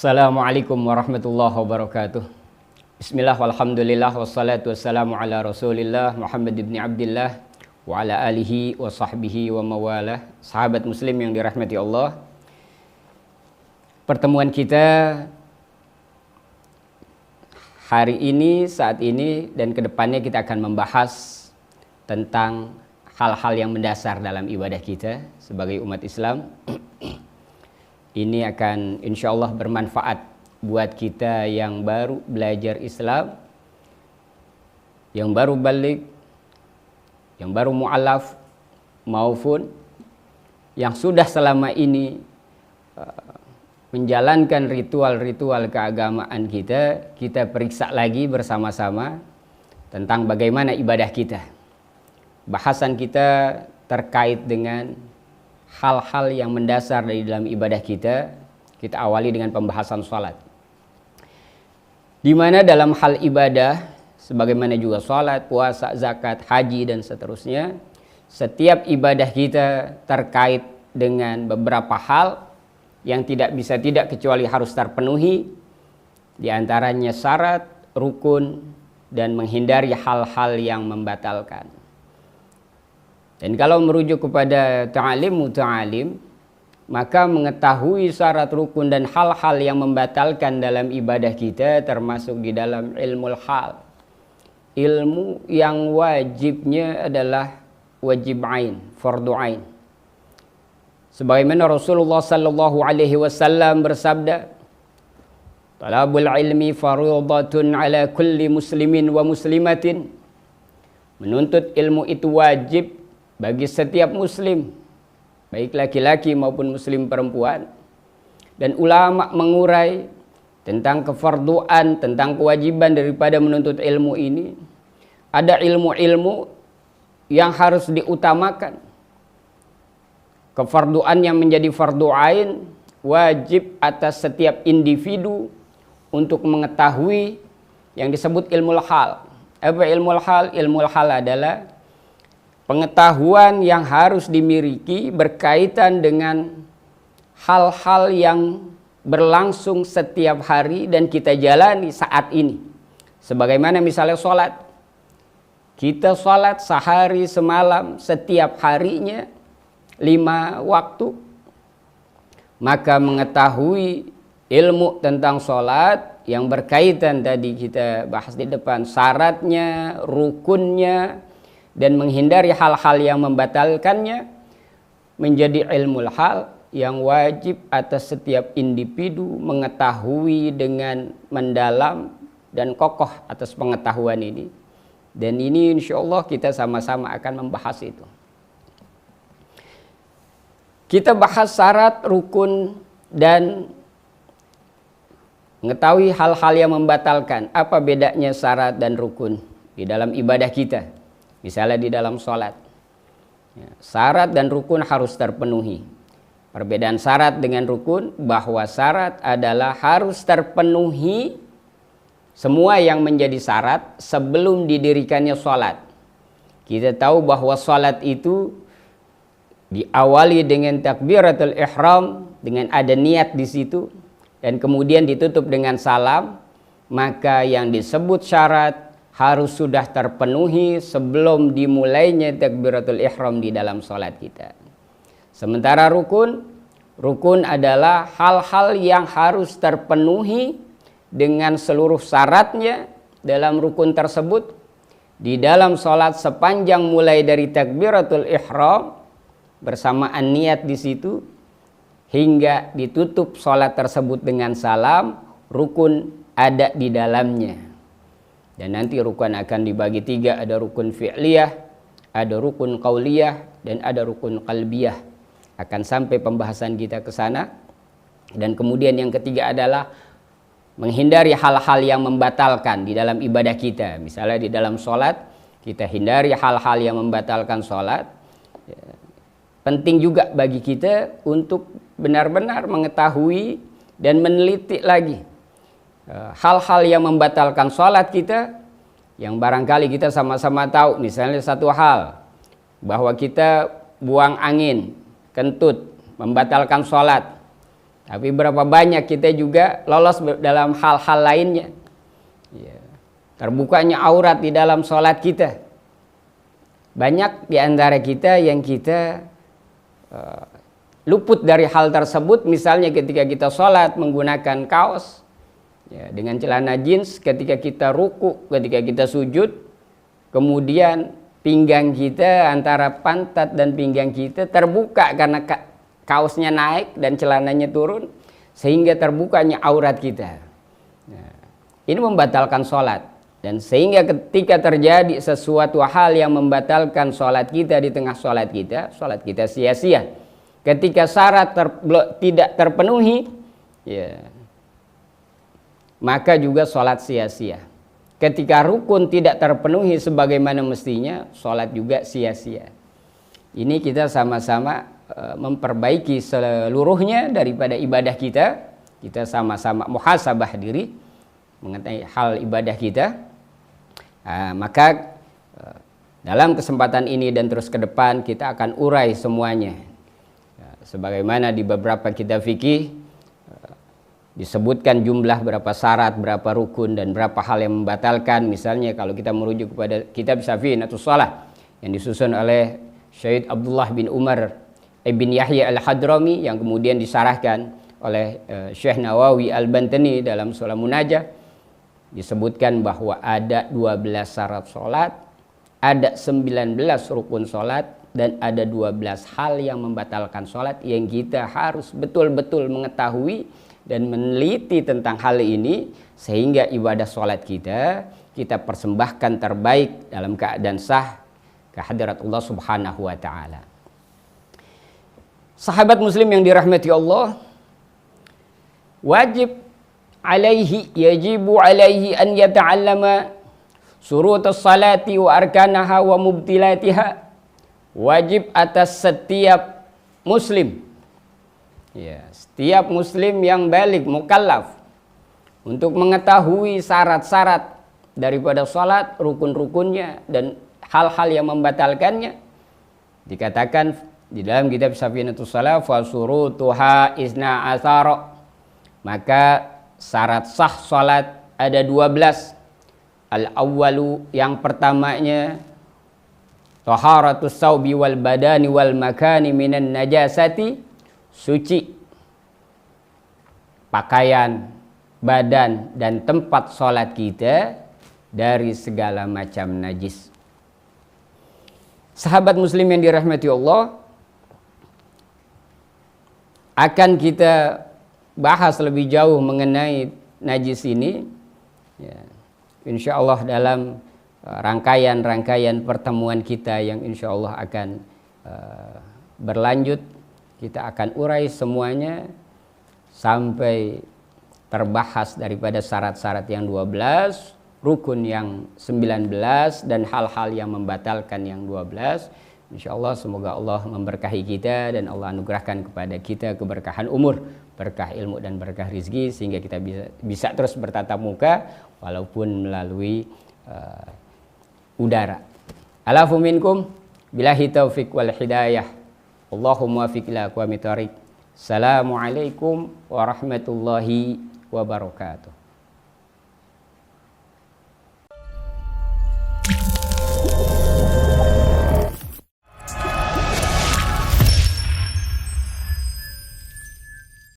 Assalamualaikum warahmatullahi wabarakatuh. Bismillah walhamdulillah wassalatu wassalamu ala rasulillah Muhammad ibn Abdillah wa ala alihi wa sahbihi wa mawalah. Sahabat muslim yang dirahmati Allah, pertemuan kita hari ini, saat ini dan kedepannya kita akan membahas tentang hal-hal yang mendasar dalam ibadah kita sebagai umat Islam. Ini akan insya Allah bermanfaat buat kita yang baru belajar Islam, yang baru balik, yang baru mu'alaf, maupun yang sudah selama ini menjalankan ritual-ritual keagamaan kita. Kita periksa lagi bersama-sama tentang bagaimana ibadah kita. Bahasan kita terkait dengan hal-hal yang mendasar dari dalam ibadah kita. Kita awali dengan pembahasan salat, di mana dalam hal ibadah sebagaimana juga salat, puasa, zakat, haji dan seterusnya, setiap ibadah kita terkait dengan beberapa hal yang tidak bisa tidak kecuali harus terpenuhi, di antaranya syarat, rukun, dan menghindari hal-hal yang membatalkan. Dan kalau merujuk kepada ta'alim muta'alim, maka mengetahui syarat, rukun dan hal-hal yang membatalkan dalam ibadah kita termasuk di dalam ilmu hal. Ilmu yang wajibnya adalah wajib ain, fardu ain. Sebagaimana Rasulullah sallallahu alaihi wasallam bersabda, "Talabul ilmi fardhatun ala kulli muslimin wa muslimatin." Menuntut ilmu itu wajib bagi setiap muslim, baik laki-laki maupun muslim perempuan. Dan ulama mengurai tentang kefarduan, tentang kewajiban daripada menuntut ilmu ini. Ada ilmu-ilmu yang harus diutamakan. Kefarduan yang menjadi fardu ain wajib atas setiap individu untuk mengetahui yang disebut ilmu hal. Apa ilmu hal? Ilmu hal adalah pengetahuan yang harus dimiliki berkaitan dengan hal-hal yang berlangsung setiap hari dan kita jalani saat ini. Sebagaimana misalnya sholat. Kita sholat sehari semalam setiap harinya 5 waktu. Maka mengetahui ilmu tentang sholat yang berkaitan tadi kita bahas di depan, syaratnya, rukunnya, dan menghindari hal-hal yang membatalkannya, menjadi ilmu hal yang wajib atas setiap individu mengetahui dengan mendalam dan kokoh atas pengetahuan ini. Dan ini insya Allah kita sama-sama akan membahas itu. Kita bahas syarat, rukun, dan mengetahui hal-hal yang membatalkan. Apa bedanya syarat dan rukun di dalam ibadah kita? Misalnya di dalam sholat, syarat dan rukun harus terpenuhi. Perbedaan syarat dengan rukun, bahwa syarat adalah harus terpenuhi semua yang menjadi syarat sebelum didirikannya sholat. Kita tahu bahwa sholat itu diawali dengan takbiratul ihram, dengan ada niat di situ, dan kemudian ditutup dengan salam. Maka yang disebut syarat harus sudah terpenuhi sebelum dimulainya takbiratul ihram di dalam sholat kita. Sementara rukun adalah hal-hal yang harus terpenuhi dengan seluruh syaratnya dalam rukun tersebut di dalam sholat sepanjang mulai dari takbiratul ihram bersamaan niat di situ hingga ditutup sholat tersebut dengan salam. Rukun ada di dalamnya. Dan nanti rukun akan dibagi 3, ada rukun fi'liyah, ada rukun qauliyah, dan ada rukun qalbiyah. Akan sampai pembahasan kita ke sana. Dan kemudian yang ketiga adalah menghindari hal-hal yang membatalkan di dalam ibadah kita. Misalnya di dalam sholat, kita hindari hal-hal yang membatalkan sholat. Penting juga bagi kita untuk benar-benar mengetahui dan meneliti lagi hal-hal yang membatalkan sholat kita, yang barangkali kita sama-sama tahu. Misalnya satu hal, bahwa kita buang angin, kentut, membatalkan sholat. Tapi berapa banyak kita juga lolos dalam hal-hal lainnya. Ya. Terbukanya aurat di dalam sholat kita. Banyak di antara kita yang kita luput dari hal tersebut. Misalnya ketika kita sholat menggunakan kaos, ya, dengan celana jeans, ketika kita ruku, ketika kita sujud, kemudian pinggang kita, antara pantat dan pinggang kita terbuka karena kaosnya naik dan celananya turun, sehingga terbukanya aurat kita. Nah, ini membatalkan sholat. Dan sehingga ketika terjadi sesuatu hal yang membatalkan sholat kita di tengah sholat kita sia-sia. Ketika syarat tidak terpenuhi, ya, maka juga sholat sia-sia. Ketika rukun tidak terpenuhi sebagaimana mestinya, sholat juga sia-sia. Ini kita sama-sama memperbaiki seluruhnya daripada ibadah kita. Kita sama-sama muhasabah diri mengenai hal ibadah kita. Maka dalam kesempatan ini dan terus ke depan kita akan urai semuanya. Sebagaimana di beberapa kitab fikih disebutkan jumlah berapa syarat, berapa rukun, dan berapa hal yang membatalkan. Misalnya kalau kita merujuk kepada kitab Safinatus Shalah yang disusun oleh Syed Abdullah bin Umar ibn Yahya al-Hadrami, yang kemudian disarahkan oleh Syekh Nawawi al-Bantani dalam Shulah Munajah, disebutkan bahwa ada 12 syarat sholat, ada 19 rukun sholat, dan ada 12 hal yang membatalkan sholat yang kita harus betul-betul mengetahui dan meneliti tentang hal ini, sehingga ibadah sholat kita persembahkan terbaik dalam keadaan sah kehadirat Allah subhanahu wa ta'ala. Sahabat muslim yang dirahmati Allah, yajibu alaihi an yata'allama surutus salati wa arkanaha wa mubtilatiha. Wajib atas setiap muslim, ya, setiap muslim yang balik mukallaf, untuk mengetahui syarat-syarat daripada salat, rukun-rukunnya, dan hal-hal yang membatalkannya. Dikatakan di dalam kitab Safinatus Shalah, fa surutuha isna asara, maka syarat sah salat ada 12. Al-awwalu, yang pertamanya, taharatus saubi wal badani wal makani minan najasati, suci pakaian, badan, dan tempat sholat kita dari segala macam najis. Sahabat muslim yang dirahmati Allah, akan kita bahas lebih jauh mengenai najis ini, ya, insya Allah dalam rangkaian pertemuan kita yang insya Allah akan berlanjut. Kita akan urai semuanya sampai terbahas daripada syarat-syarat yang 12, rukun yang 19, dan hal-hal yang membatalkan yang 12. Insya Allah semoga Allah memberkahi kita dan Allah anugerahkan kepada kita keberkahan umur, berkah ilmu, dan berkah rizki, sehingga kita bisa terus bertatap muka walaupun melalui udara. Alafu minkum billahi taufiq wal hidayah. Allahumma wafiq ila aqwamit thariq. Assalamualaikum warahmatullahi wabarakatuh.